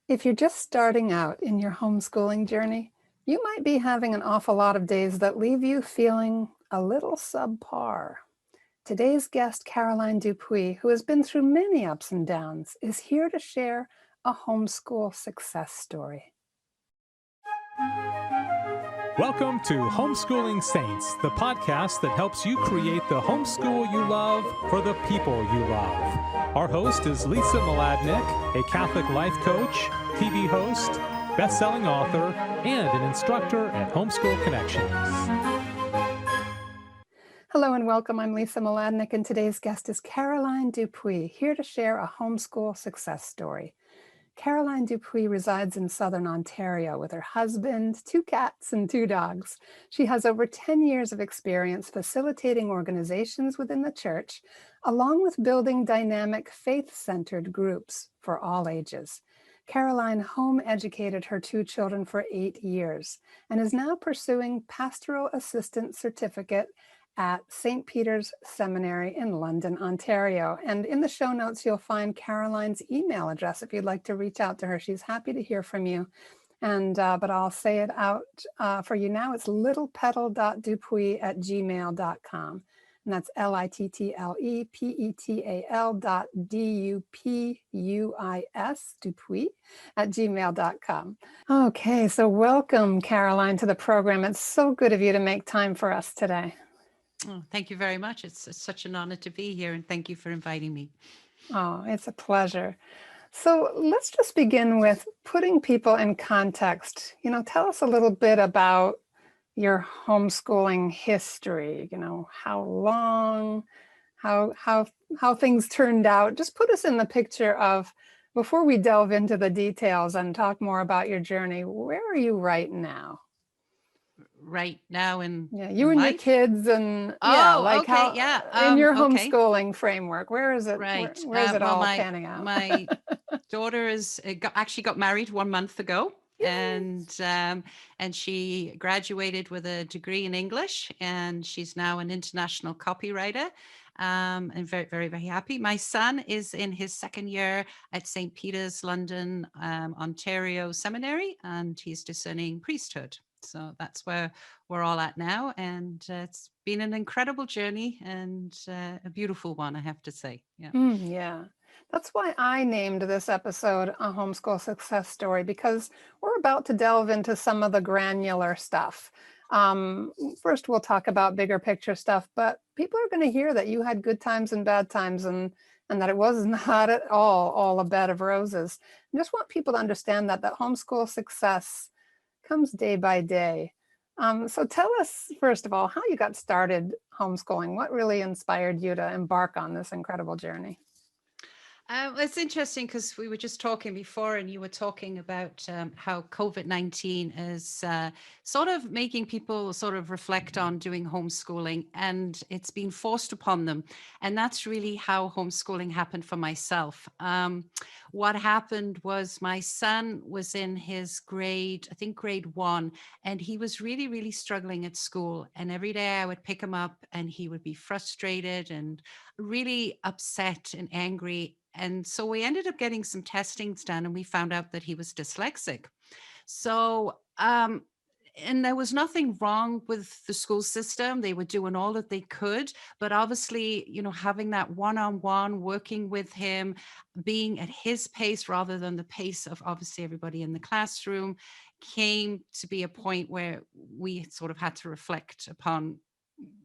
If you're just starting out in your homeschooling journey, you might be having an awful lot of days that leave you feeling a little subpar. Today's guest, Caroline Dupuis, who has been through many ups and downs, is here to share a homeschool success story. Welcome to Homeschooling Saints, the podcast that helps you create the homeschool you love for the people you love. Our host is Lisa Mladinich, a Catholic life coach, TV host, best-selling author, and an instructor at Homeschool Connections. Hello and welcome. I'm Lisa Mladinich, and today's guest is Caroline Dupuis, here to share a homeschool success story. Caroline Dupuis resides in Southern Ontario with her husband, 2 cats, and 2 dogs. She has over 10 years of experience facilitating organizations within the church, along with building dynamic faith-centered groups for all ages. Caroline home educated her 2 children for 8 years and is now pursuing Pastoral Assistant Certificate at St. Peter's Seminary in London, Ontario. And in the show notes, you'll find Caroline's email address if you'd like to reach out to her. She's happy to hear from you. And but I'll say it out for you now. It's littlepetal.dupuis at gmail.com. And that's littlepetal.dupuis, Dupuis, at gmail.com. Okay, so welcome, Caroline, to the program. It's so good of you to make time for us today. Oh, thank you very much. It's such an honor to be here, and thank you for inviting me. Oh, it's a pleasure. So let's just begin with putting people in context. Tell us a little bit about your homeschooling history. How long, how things turned out. Just put us in the picture of, before we delve into the details and talk more about your journey, where are you right now? Right now you and life? Your kids and in your homeschooling framework, where is it? Right. Where is it all panning out? My daughter actually got married 1 month ago. Yes. And she graduated with a degree in English, and she's now an international copywriter. And very, very, very happy. My son is in his 2nd year at St. Peter's, London, Ontario Seminary, and he's discerning priesthood. So that's where we're all at now. And it's been an incredible journey and a beautiful one, I have to say. Yeah. Yeah. That's why I named this episode A Homeschool Success Story, because we're about to delve into some of the granular stuff. First, we'll talk about bigger picture stuff, but people are going to hear that you had good times and bad times, and that it was not at all a bed of roses. I just want people to understand that homeschool success comes day by day. So tell us, first of all, how you got started homeschooling. What really inspired you to embark on this incredible journey? It's interesting because we were just talking before, and you were talking about how COVID-19 is sort of making people sort of reflect on doing homeschooling, and it's been forced upon them. And that's really how homeschooling happened for myself. What happened was my son was in his grade 1, and he was really, really struggling at school. And every day I would pick him up and he would be frustrated and really upset and angry. And so we ended up getting some testings done, and we found out that he was dyslexic. So, and there was nothing wrong with the school system. They were doing all that they could, but obviously, having that one-on-one, working with him, being at his pace rather than the pace of obviously everybody in the classroom, came to be a point where we sort of had to reflect upon,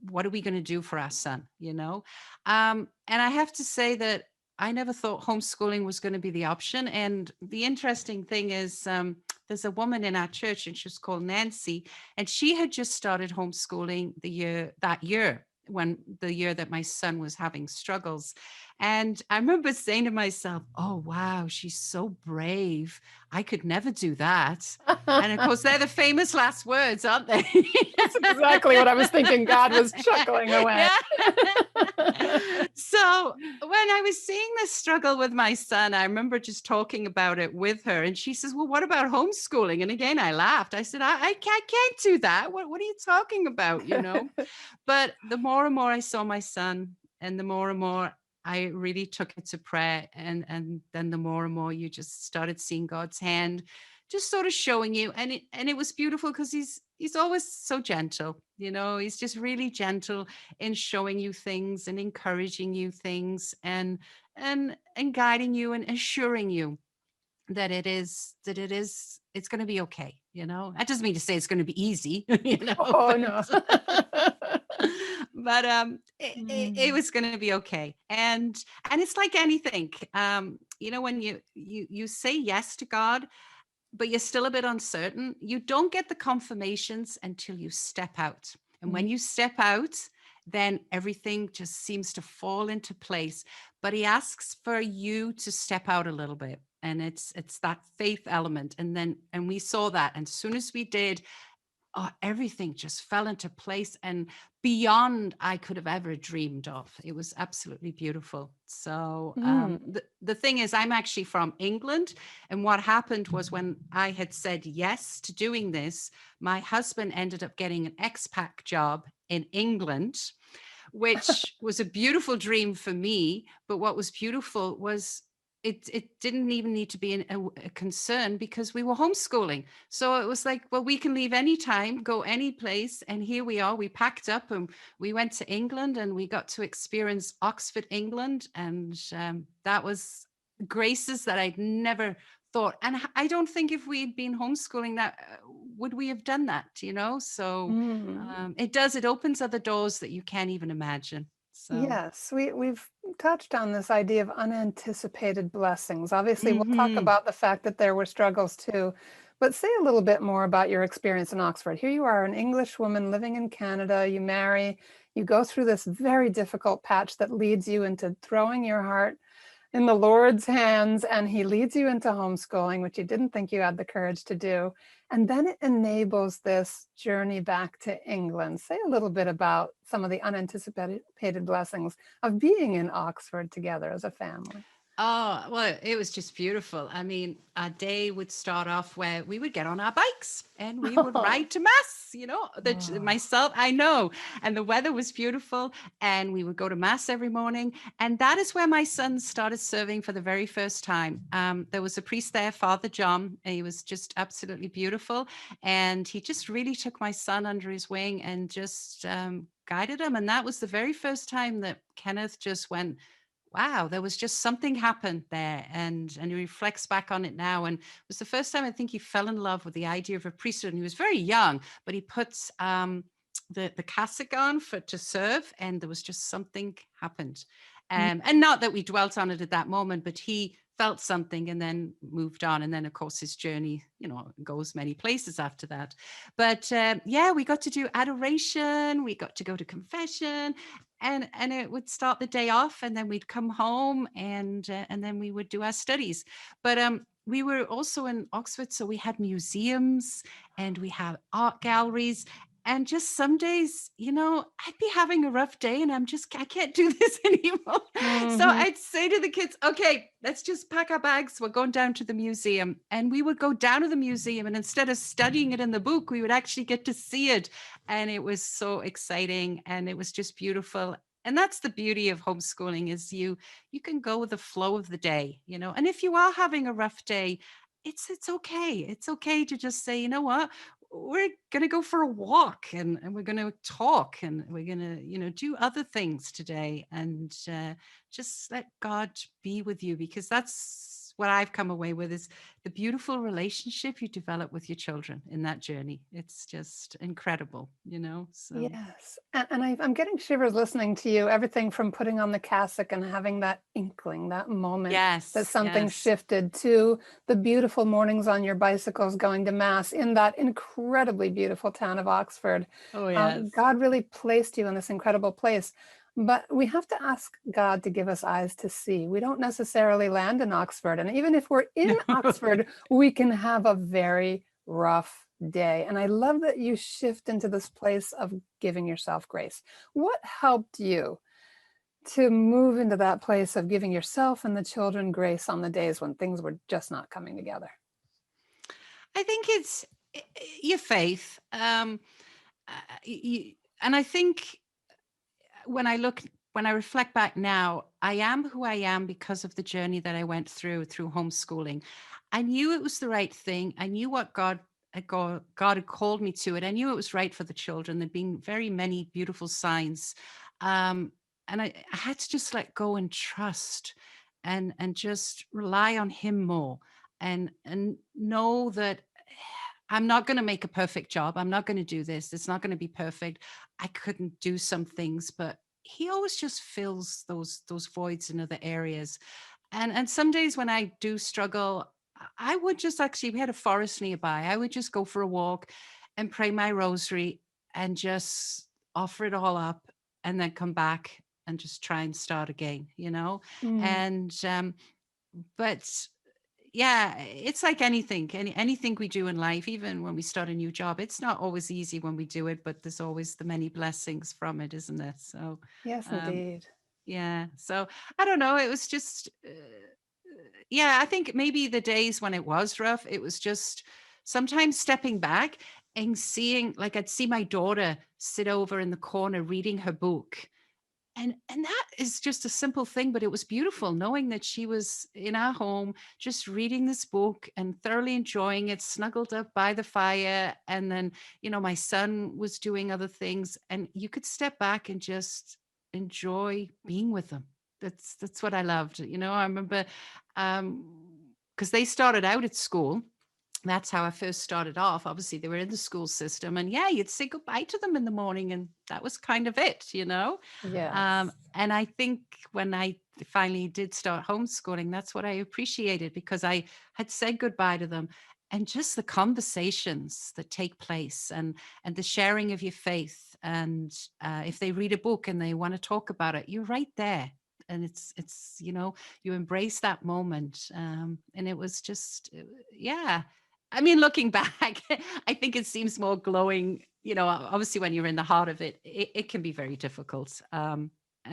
what are we going to do for our son, And I have to say that I never thought homeschooling was going to be the option. And the interesting thing is, there's a woman in our church, and she's called Nancy, and she had just started homeschooling that year that my son was having struggles. And I remember saying to myself, oh, wow, she's so brave. I could never do that. And of course, they're the famous last words, aren't they? That's exactly what I was thinking. God was chuckling away. Yeah. So when I was seeing this struggle with my son, I remember just talking about it with her, and she says, well, what about homeschooling? And again, I laughed. I said, I can't do that. What are you talking about? But the more and more I saw my son, and the more and more I really took it to prayer, and then the more and more you just started seeing God's hand just sort of showing you, and it was beautiful because he's always so gentle, he's just really gentle in showing you things and encouraging you things, and guiding you and assuring you that it's going to be okay. That doesn't mean to say it's going to be easy, Oh, no. but it Mm. was going to be okay. And it's like anything, when you say yes to God, but you're still a bit uncertain, you don't get the confirmations until you step out. And when Mm. you step out, then everything just seems to fall into place. But he asks for you to step out a little bit. And it's that faith element. And we saw that. And as soon as we did, everything just fell into place and beyond I could have ever dreamed of. It was absolutely beautiful. So Mm. the thing is, I'm actually from England. And what happened was when I had said yes to doing this, my husband ended up getting an expat job in England, which was a beautiful dream for me. But what was beautiful was it didn't even need to be a concern because we were homeschooling. So it was like, well, we can leave anytime, go any place. And here we are. We packed up and we went to England and we got to experience Oxford, England. And that was graces that I'd never thought. And I don't think if we'd been homeschooling that, would we have done that, So Mm. it opens other doors that you can't even imagine. So. Yes, we've touched on this idea of unanticipated blessings. Obviously, we'll talk Mhm. about the fact that there were struggles too, but say a little bit more about your experience in Oxford. Here you are, an English woman living in Canada, you marry, you go through this very difficult patch that leads you into throwing your heart in the Lord's hands, and he leads you into homeschooling, which you didn't think you had the courage to do. And then it enables this journey back to England. Say a little bit about some of the unanticipated blessings of being in Oxford together as a family. Oh, well, it was just beautiful. I mean, our day would start off where we would get on our bikes and we would Oh, ride to mass, oh. myself, I know. And the weather was beautiful and we would go to mass every morning. And that is where my son started serving for the very first time. There was a priest there, Father John. And he was just absolutely beautiful. And he just really took my son under his wing and just guided him. And that was the very first time that Kenneth just went, wow, there was just something happened there. And he reflects back on it now. And it was the first time I think he fell in love with the idea of a priesthood. And he was very young, but he puts the cassock on to serve, and there was just something happened. And not that we dwelt on it at that moment, but he felt something and then moved on. And then, of course, his journey, goes many places after that. But yeah, we got to do adoration. We got to go to confession, and it would start the day off, and then we'd come home, and then we would do our studies. But we were also in Oxford, so we had museums and we had art galleries. And just some days, I'd be having a rough day and I can't do this anymore. So Mhm. I'd say to the kids, okay, let's just pack our bags. We're going down to the museum. And we would go down to the museum, and instead of studying it in the book, we would actually get to see it. And it was so exciting and it was just beautiful. And that's the beauty of homeschooling, is you can go with the flow of the day, And if you are having a rough day, it's okay. It's okay to just say, you know what? We're going to go for a walk, and we're going to talk, and we're going to, do other things today, and just let God be with you, because that's what I've come away with, is the beautiful relationship you develop with your children in that journey. It's just incredible, so. Yes. And I'm getting shivers listening to you, everything from putting on the cassock and having that inkling, that moment that Yes, something yes. shifted, to the beautiful mornings on your bicycles going to mass in that incredibly beautiful town of Oxford. Oh, yes. God really placed you in this incredible place. But we have to ask God to give us eyes to see. We don't necessarily land in Oxford. And even if we're in Oxford, we can have a very rough day. And I love that you shift into this place of giving yourself grace. What helped you to move into that place of giving yourself and the children grace on the days when things were just not coming together? I think it's your faith. Uh, y- y- and I think when I look when I reflect back now, I am who I am because of the journey that I went through homeschooling. I knew it was the right thing. I knew what God had called me to it. I knew it was right for the children. There'd been very many beautiful signs. Um, and I had to just let go and trust and just rely on him more and know that I'm not going to make a perfect job. I'm not going to do this. It's not going to be perfect. I couldn't do some things, but he always just fills those voids in other areas. And some days when I do struggle, I would just actually, we had a forest nearby. I would just go for a walk and pray my rosary and just offer it all up and then come back and just try and start again, you know? Mm. And but yeah, it's like anything we do in life, even when we start a new job, it's not always easy when we do it, but there's always the many blessings from it, isn't it? So Yes, um indeed. yeah, so I don't know, it was just yeah, I think maybe the days when it was rough, it was just sometimes stepping back and seeing, like, I'd see my daughter sit over in the corner reading her book, and that is just a simple thing, but it was beautiful knowing that she was in our home just reading this book and thoroughly enjoying it, snuggled up by the fire. And then, my son was doing other things, and you could step back and just enjoy being with them. That's what I loved. I remember because they started out at school. That's how I first started off. Obviously, they were in the school system, and yeah, you'd say goodbye to them in the morning, and that was kind of it. Yes. And I think when I finally did start homeschooling, that's what I appreciated, because I had said goodbye to them, and just the conversations that take place, and the sharing of your faith, and if they read a book and they want to talk about it, you're right there. And it's you embrace that moment, and it was just yeah. I mean, looking back, I think it seems more glowing. Obviously, when you're in the heart of it, it can be very difficult. And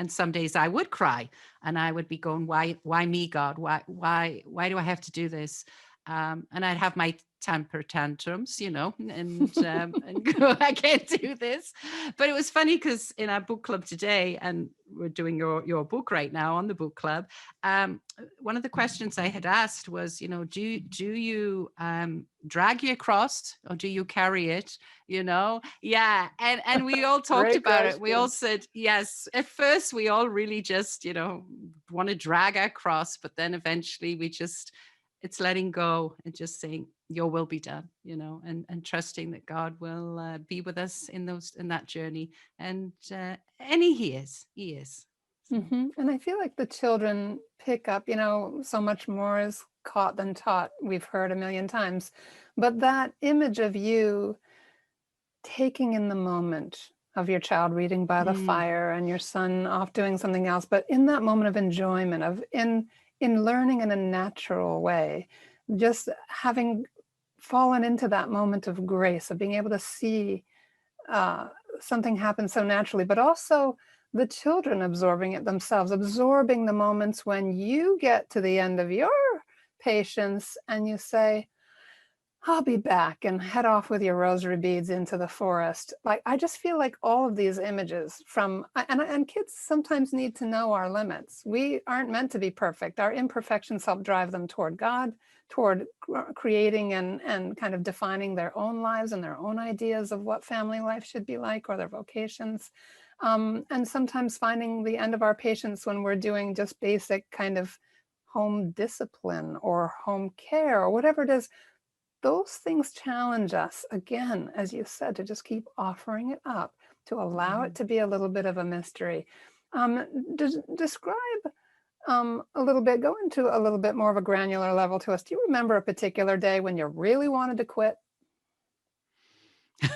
some days I would cry, and I would be going, why me, God? Why do I have to do this? And I'd have my temper tantrums, and go, I can't do this. But it was funny because in our book club today, and we're doing your book right now on the book club. One of the questions I had asked was, do you drag your cross, or do you carry it? Yeah. And we all talked Great about it. We all question. said yes. At first, we all really just, want to drag our cross, but then eventually it's letting go and just saying, your will be done, and trusting that God will be with us in that journey. And he is. So. And I feel like the children pick up, so much more is caught than taught. We've heard a million times. But that image of you taking in the moment of your child reading by the Mm, fire and your son off doing something else, but in that moment of enjoyment, of in learning in a natural way, just having fallen into that moment of grace, of being able to see uh, something happen so naturally, but also the children absorbing it themselves, absorbing the moments when you get to the end of your patience and you say, I'll be back, and head off with your rosary beads into the forest. Like, I just feel like all of these images and kids sometimes need to know our limits. We aren't meant to be perfect. Our imperfections help drive them toward God, toward creating and kind of defining their own lives and their own ideas of what family life should be like, or their vocations. And sometimes finding the end of our patience when we're doing just basic kind of home discipline or home care or whatever it is. Those things challenge us, again, as you said, to just keep offering it up, to allow it mhm. to be a little bit of a mystery. Describe a little bit, go into a little bit more of a granular level to us. Do you remember a particular day when you really wanted to quit?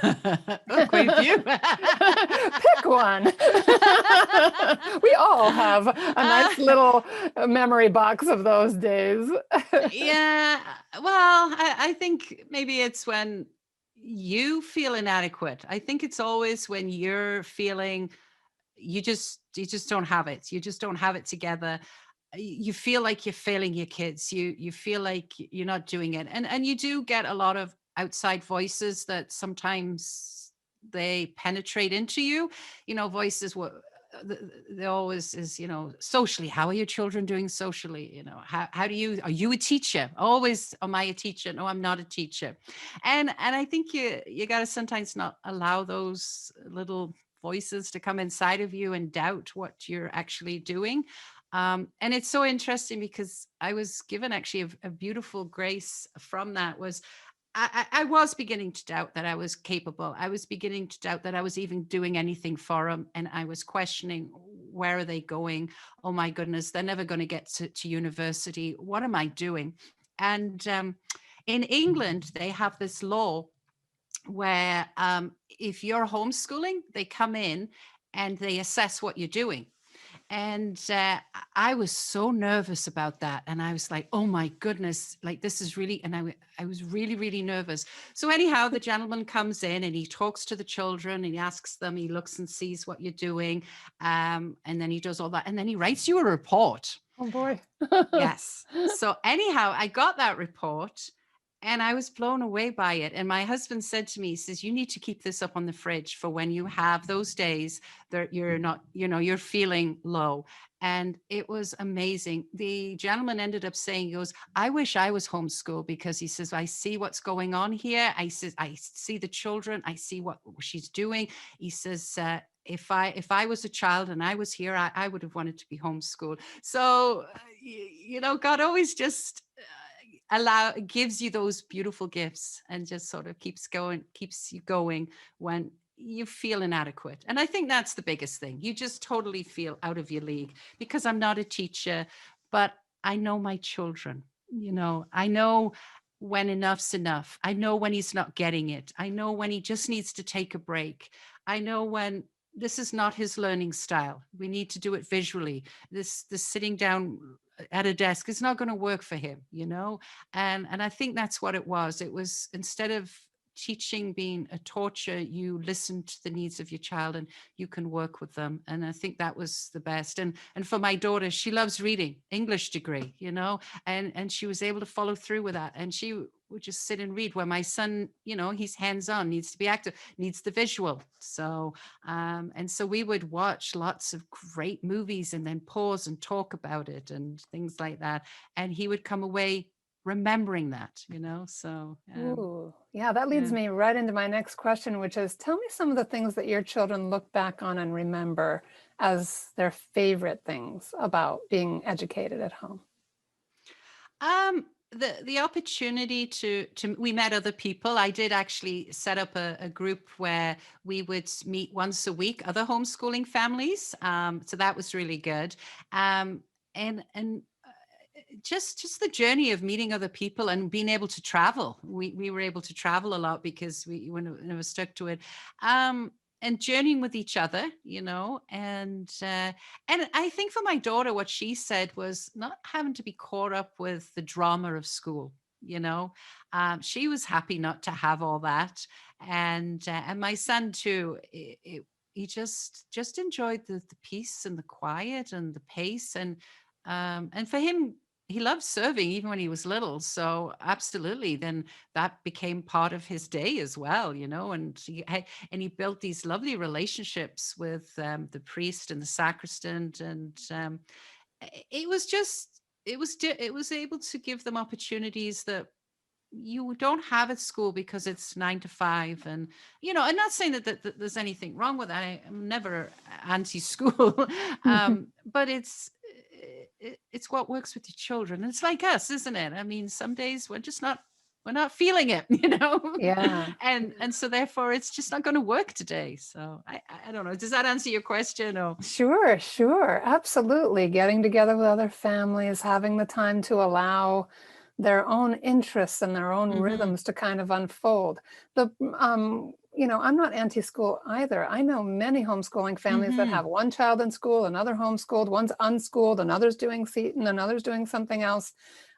Oh, quite a few. Pick one. We all have a nice little memory box of those days. Yeah. Well, I think maybe it's when you feel inadequate. I think it's always when you're feeling you just don't have it. You just don't have it together. You feel like you're failing your kids. You feel like you're not doing it. And you do get a lot of outside voices that sometimes they penetrate into you. Voices they always is, socially, how are your children doing socially? How do you, are you a teacher? Always, am I a teacher? No, I'm not a teacher. And I think you got to sometimes not allow those little voices to come inside of you and doubt what you're actually doing. And it's so interesting because I was given actually a beautiful grace from that. Was I was beginning to doubt that I was capable. I was beginning to doubt that I was even doing anything for them. And I was questioning, where are they going? Oh my goodness, they're never going to get to university. What am I doing? And in England, they have this law where if you're homeschooling, they come in and they assess what you're doing. And I was so nervous about that. And I was like, oh my goodness, like this is really, and I was really, really nervous. So anyhow, the gentleman comes in and he talks to the children and he asks them, he looks and sees what you're doing. And then he does all that. And then he writes you a report. Oh boy. Yes. So anyhow, I got that report and I was blown away by it. And my husband said to me, he says, you need to keep this up on the fridge for when you have those days that you're not, you're feeling low. And it was amazing. The gentleman ended up saying, he goes, I wish I was homeschooled, because he says, I see what's going on here. I see the children. I see what she's doing. He says, if I was a child and I was here, I would have wanted to be homeschooled. So, God always just gives you those beautiful gifts and just sort of keeps you going when you feel inadequate. And I think that's the biggest thing. You just totally feel out of your league, because I'm not a teacher, but I know my children. I know when enough's enough. I know when he's not getting it. I know when he just needs to take a break. I know when this is not his learning style. We need to do it visually. This sitting down at a desk is not going to work for him, and I think that's what it was. It was, instead of teaching being a torture, you listen to the needs of your child and you can work with them. And I think that was the best. And for my daughter, she loves reading, English degree, and she was able to follow through with that. And she would just sit and read, where my son, he's hands-on, needs to be active, needs the visual. So and so we would watch lots of great movies and then pause and talk about it and things like that, and he would come away remembering that. So Ooh, yeah, that leads yeah. me right into my next question, which is, tell me some of the things that your children look back on and remember as their favorite things about being educated at home. The opportunity to we met other people. I did actually set up a group where we would meet once a week, other homeschooling families. So that was really good. And just the journey of meeting other people and being able to travel. We were able to travel a lot because we were stuck to it. And journeying with each other, and I think for my daughter, what she said was not having to be caught up with the drama of school. She was happy not to have all that, and my son too. He just enjoyed the peace and the quiet and the pace, and for him, he loved serving even when he was little. So absolutely, then that became part of his day as well, and he built these lovely relationships with the priest and the sacristan. And it was able to give them opportunities that you don't have at school, because it's 9 to 5. And I'm not saying that there's anything wrong with that. I'm never anti-school. But it's what works with your children. It's like us, isn't it? I mean, some days we're not feeling it, Yeah. and so therefore it's just not going to work today. So I don't know, does that answer your question? Or Sure, absolutely. Getting together with other families, having the time to allow their own interests and their own rhythms to kind of unfold. I'm not anti-school either. I know many homeschooling families that have one child in school, another homeschooled, one's unschooled, another's doing Seton, another's doing something else.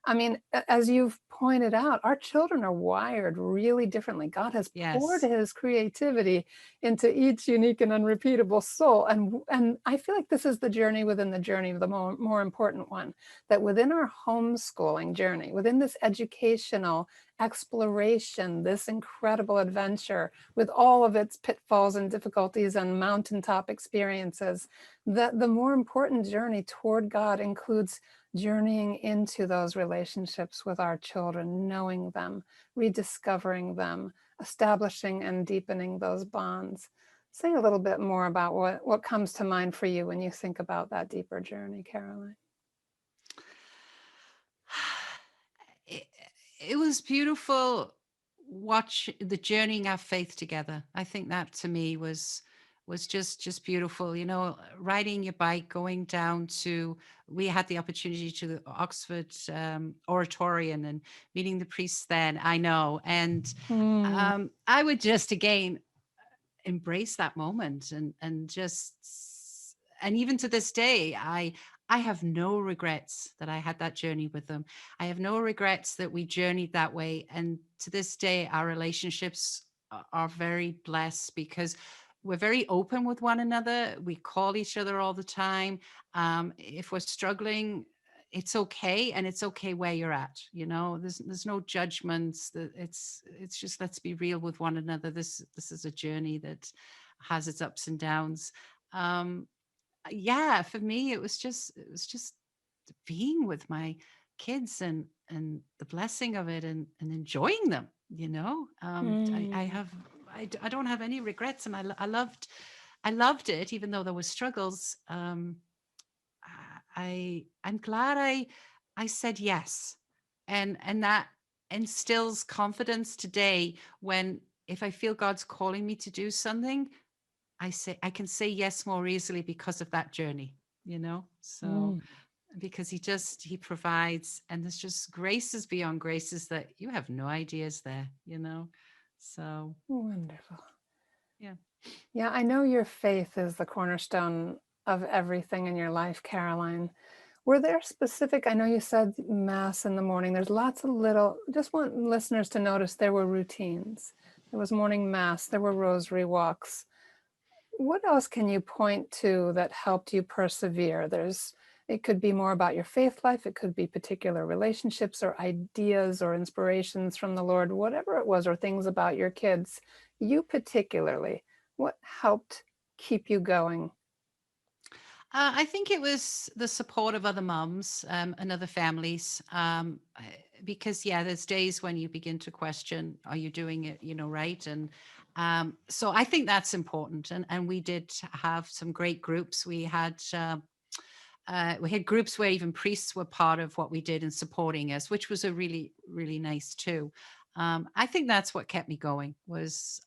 I mean, as you've pointed out, our children are wired really differently. God has poured Yes. his creativity into each unique and unrepeatable soul. And I feel like this is the journey within the journey, the more important one, that within our homeschooling journey, within this educational exploration, this incredible adventure with all of its pitfalls and difficulties and mountaintop experiences, that the more important journey toward God includes journeying into those relationships with our children, knowing them, rediscovering them, establishing and deepening those bonds. Say a little bit more about what comes to mind for you when you think about that deeper journey, Caroline. it, it was beautiful watch the journeying our faith together. I think that to me was just beautiful. You know, riding your bike, going down to, we had the opportunity to the Oxford Oratorian and meeting the priests then, I know. And Hmm. I would just again embrace that moment and just, and even to this day I have no regrets that I had that journey with them. I have no regrets that we journeyed that way, and to this day our relationships are very blessed because we're very open with one another. We call each other all the time. If we're struggling, it's okay, and it's okay where you're at. You know, there's no judgments. That it's just, let's be real with one another. This is a journey that has its ups and downs. um yeah, for me it was just being with my kids and the blessing of it and enjoying them, you know. I Hmm. have I don't have any regrets, and I loved it even though there was struggles. I'm glad I said yes, and that instills confidence today when, if I feel God's calling me to do something, I can say yes more easily because of that journey, you know. So Hmm. because he provides, and there's just graces beyond graces that you have no ideas there, you know. So Wonderful. yeah. Yeah, I know your faith is the cornerstone of everything in your life, Caroline. Were there specific, I know you said mass in the morning, there's lots of little, just want listeners to notice there were routines. There was morning mass, there were rosary walks. What else can you point to that helped you persevere? It could be more about your faith life, it could be particular relationships or ideas or inspirations from the Lord, whatever it was, or things about your kids. You particularly, what helped keep you going? I think it was the support of other mums and other families. Because yeah, there's days when you begin to question, are you doing it, you know, right? And so I think that's important. And we did have some great groups. We had groups where even priests were part of what we did and supporting us, which was a really, really nice too. I think that's what kept me going was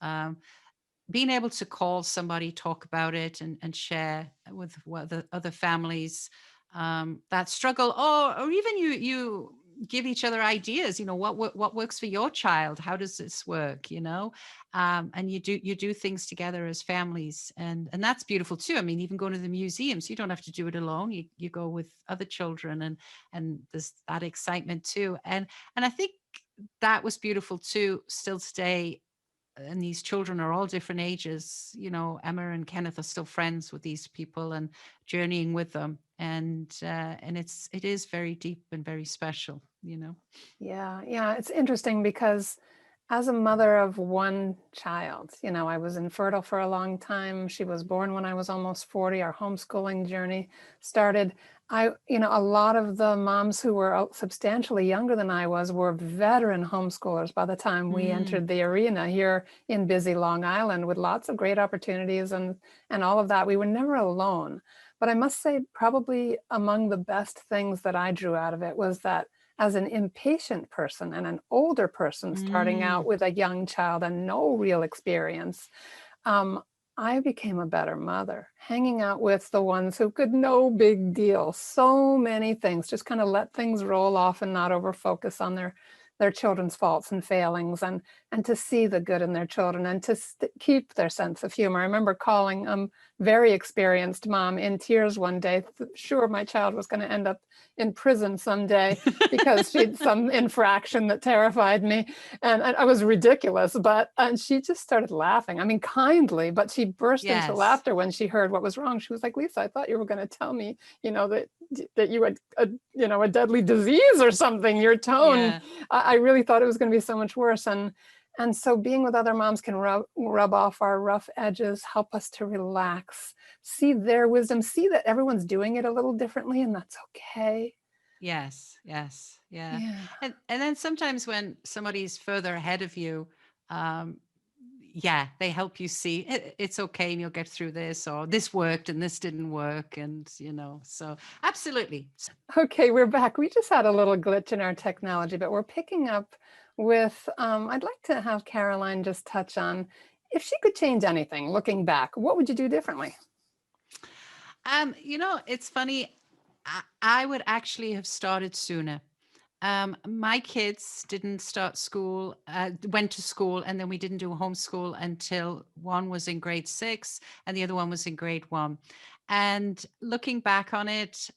being able to call somebody, talk about it, and share with what the other families that struggle, or even you give each other ideas. You know, what works for your child? How does this work? You know, and you do things together as families, and that's beautiful too. I mean, even going to the museums, you don't have to do it alone. You go with other children, and there's that excitement too. And I think that was beautiful too. Still today, and these children are all different ages. You know, Emma and Kenneth are still friends with these people and journeying with them, and it is very deep and very special, you know. Yeah, yeah, it's interesting because as a mother of one child, I was infertile for a long time. She was born when I was almost 40. Our homeschooling journey started. A lot of the moms who were substantially younger than I was were veteran homeschoolers by the time we Mm. entered the arena here in busy Long Island with lots of great opportunities and all of that. We were never alone. But I must say, probably among the best things that I drew out of it was that as an impatient person and an older person starting out Mm. with a young child and no real experience, um, I became a better mother, hanging out with the ones who could no big deal, so many things, just kind of let things roll off and not over focus on their their children's faults and failings, and to see the good in their children, and to keep their sense of humor. I remember calling very experienced mom in tears one day, sure my child was going to end up in prison someday because she'd some infraction that terrified me, and I was ridiculous, but and she just started laughing. I mean, kindly, but she burst into Yes. laughter when she heard what was wrong. She was like, Lisa, I thought you were going to tell me, that you had a deadly disease or something. Your tone, Yeah. I really thought it was going to be so much worse. And so being with other moms can rub off our rough edges, help us to relax, see their wisdom, see that everyone's doing it a little differently, and that's okay. Yes. Yes. Yeah. Yeah. And then sometimes when somebody's further ahead of you, um, yeah, they help you see it's okay and you'll get through this, or this worked and this didn't work. And, so absolutely. Okay, we're back. We just had a little glitch in our technology, but we're picking up with, I'd like to have Caroline just touch on, if she could change anything, looking back, what would you do differently? It's funny. I would actually have started sooner. My kids didn't start school, went to school, and then we didn't do homeschool until one was in grade 6 and the other one was in grade 1. And looking back on it,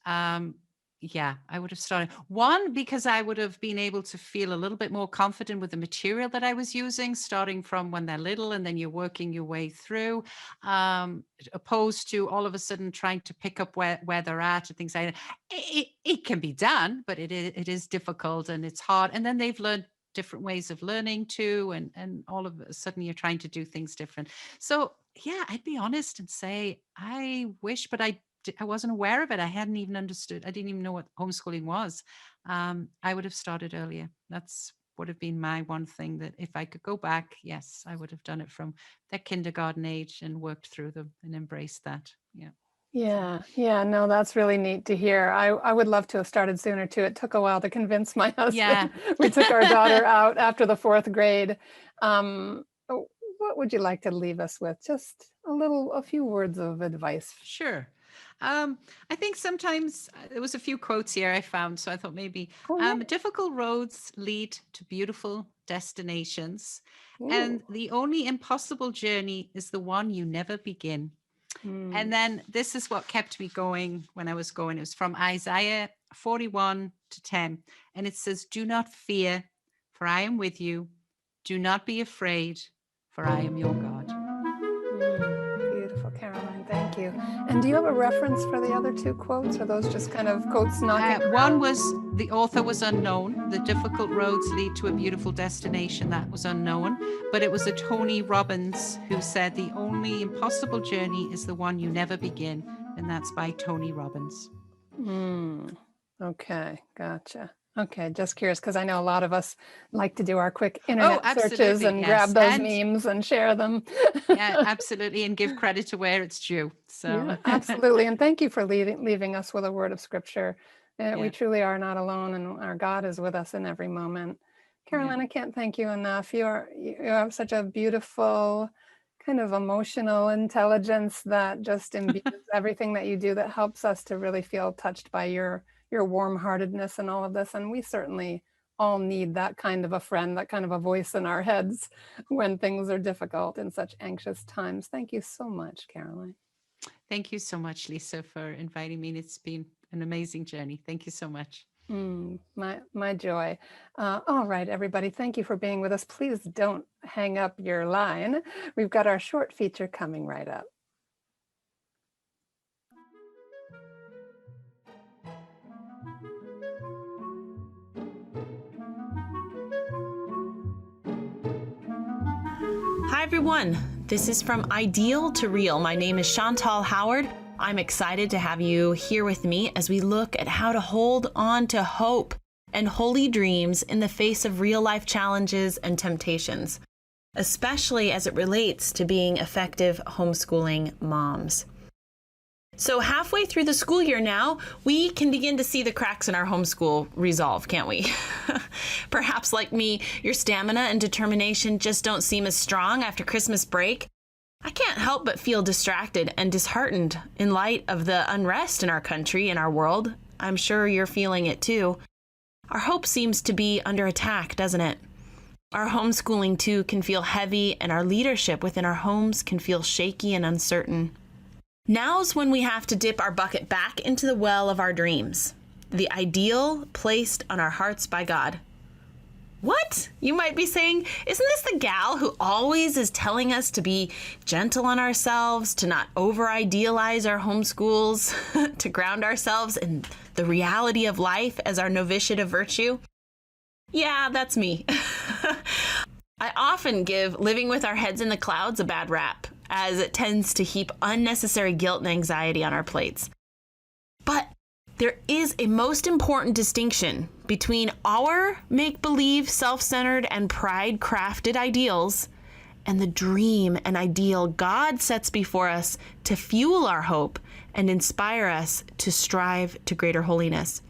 yeah, I would have started. One, because I would have been able to feel a little bit more confident with the material that I was using, starting from when they're little and then you're working your way through, opposed to all of a sudden trying to pick up where they're at and things like that. It can be done, but it is difficult and it's hard. And then they've learned different ways of learning too, and all of a sudden you're trying to do things different. So yeah, I'd be honest and say I wish, but I wasn't aware of it. I hadn't even understood. I didn't even know what homeschooling was. I would have started earlier. That's would have been my one thing, that if I could go back, yes, I would have done it from that kindergarten age and worked through them and embraced that. Yeah. Yeah, no, that's really neat to hear. I would love to have started sooner too. It took a while to convince my husband. Yeah. We took our daughter out after the 4th grade. What would you like to leave us with? Just a few words of advice. Sure. I think sometimes there was a few quotes here I found, so I thought maybe difficult roads lead to beautiful destinations, and the only impossible journey is the one you never begin. And then this is what kept me going when I was going. It was from Isaiah 41:10, and it says, "Do not fear, for I am with you. Do not be afraid, for I am your God." Beautiful, Caroline. Thank you. And do you have a reference for the other 2 quotes? Or those just kind of quotes knocking around? One was, the author was unknown. The difficult roads lead to a beautiful destination. That was unknown. But it was a Tony Robbins who said, "The only impossible journey is the one you never begin." And that's by Tony Robbins. Okay, gotcha. Okay, just curious, because I know a lot of us like to do our quick internet searches and grab those memes and share them. Yeah, absolutely. And give credit to where it's due. So yeah, absolutely. And thank you for leaving us with a word of scripture. We truly are not alone, and our God is with us in every moment. Caroline, I can't thank you enough. You have such a beautiful kind of emotional intelligence that just imbues everything that you do, that helps us to really feel touched by your warm-heartedness and all of this. And we certainly all need that kind of a friend, that kind of a voice in our heads when things are difficult in such anxious times. Thank you so much, Caroline. Thank you so much, Lisa, for inviting me. It's been an amazing journey. Thank you so much. My joy. All right, everybody, thank you for being with us. Please don't hang up your line. We've got our short feature coming right up. Hi everyone, this is From Ideal to Real. My name is Chantal Howard. I'm excited to have you here with me as we look at how to hold on to hope and holy dreams in the face of real life challenges and temptations, especially as it relates to being effective homeschooling moms. So halfway through the school year now, we can begin to see the cracks in our homeschool resolve, can't we? Perhaps like me, your stamina and determination just don't seem as strong after Christmas break. I can't help but feel distracted and disheartened in light of the unrest in our country and our world. I'm sure you're feeling it too. our hope seems to be under attack, doesn't it? Our homeschooling, too, can feel heavy, and our leadership within our homes can feel shaky and uncertain. Now's when we have to dip our bucket back into the well of our dreams, the ideal placed on our hearts by God. What? You might be saying, isn't this the gal who always is telling us to be gentle on ourselves, to not over-idealize our homeschools, to ground ourselves in the reality of life as our novitiate of virtue? Yeah, that's me. I often give living with our heads in the clouds a bad rap, as it tends to heap unnecessary guilt and anxiety on our plates. But there is a most important distinction between our make-believe, self-centered, and pride-crafted ideals and the dream and ideal God sets before us to fuel our hope and inspire us to strive to greater holiness.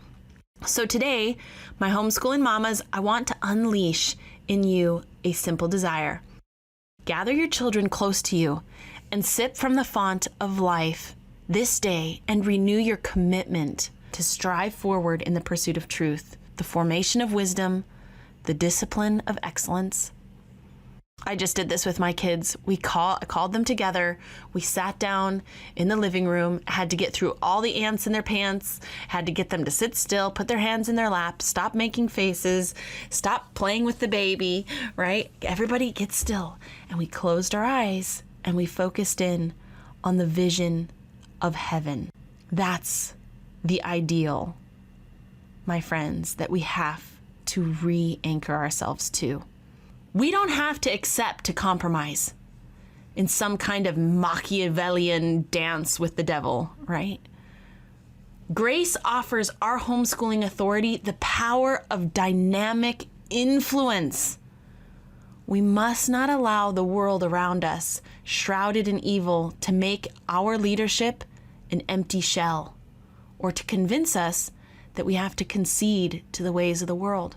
So today, my homeschooling mamas, I want to unleash in you a simple desire. Gather your children close to you and sip from the font of life this day and renew your commitment to strive forward in the pursuit of truth, the formation of wisdom, the discipline of excellence. I just did this with my kids. I called them together. We sat down in the living room, had to get through all the ants in their pants, had to get them to sit still, put their hands in their lap, stop making faces, stop playing with the baby, right? Everybody get still. And we closed our eyes and we focused in on the vision of heaven. That's the ideal, my friends, that we have to re-anchor ourselves to. We don't have to accept to compromise in some kind of Machiavellian dance with the devil, right? Grace offers our homeschooling authority the power of dynamic influence. We must not allow the world around us, shrouded in evil, to make our leadership an empty shell, or to convince us that we have to concede to the ways of the world.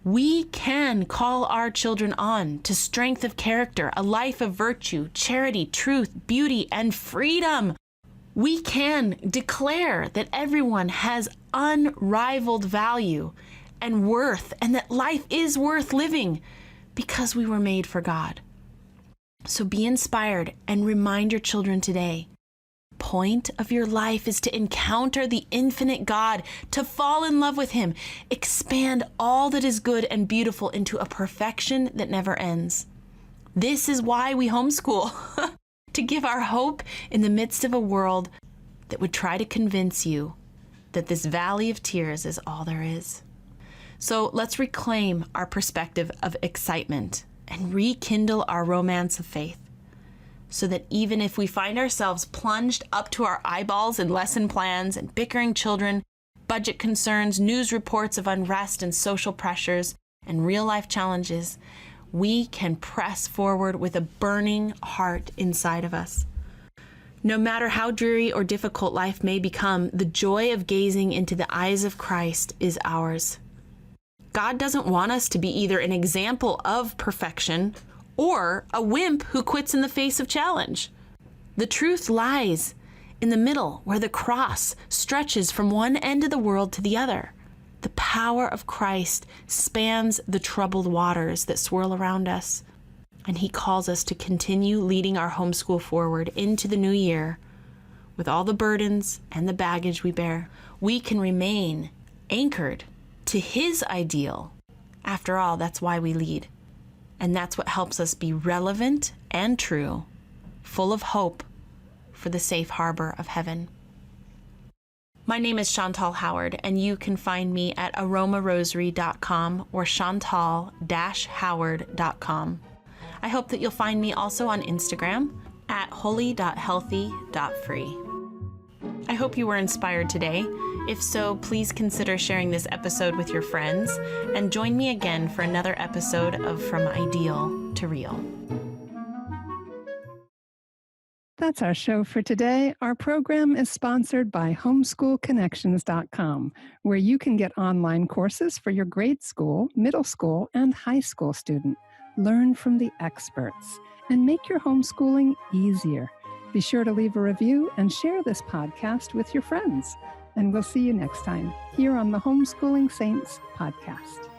We can call our children on to strength of character, a life of virtue, charity, truth, beauty, and freedom. We can declare that everyone has unrivaled value and worth, and that life is worth living because we were made for God. So be inspired and remind your children today. Point of your life is to encounter the infinite God, to fall in love with him, expand all that is good and beautiful into a perfection that never ends. This is why we homeschool, to give our hope in the midst of a world that would try to convince you that this valley of tears is all there is. So let's reclaim our perspective of excitement and rekindle our romance of faith, so that even if we find ourselves plunged up to our eyeballs in lesson plans and bickering children, budget concerns, news reports of unrest and social pressures, and real-life challenges, we can press forward with a burning heart inside of us. No matter how dreary or difficult life may become, the joy of gazing into the eyes of Christ is ours. God doesn't want us to be either an example of perfection or a wimp who quits in the face of challenge. The truth lies in the middle, where the cross stretches from one end of the world to the other. The power of Christ spans the troubled waters that swirl around us, and he calls us to continue leading our homeschool forward into the new year. With all the burdens and the baggage we bear, we can remain anchored to his ideal. After all, that's why we lead. And that's what helps us be relevant and true, full of hope for the safe harbor of heaven. My name is Chantal Howard, and you can find me at aromarosary.com or chantal-howard.com. I hope that you'll find me also on Instagram at holy.healthy.free. I hope you were inspired today. If so, please consider sharing this episode with your friends, and join me again for another episode of From Ideal to Real. That's our show for today. Our program is sponsored by homeschoolconnections.com, where you can get online courses for your grade school, middle school, and high school student. Learn from the experts and make your homeschooling easier. Be sure to leave a review and share this podcast with your friends. And we'll see you next time here on the Homeschooling Saints podcast.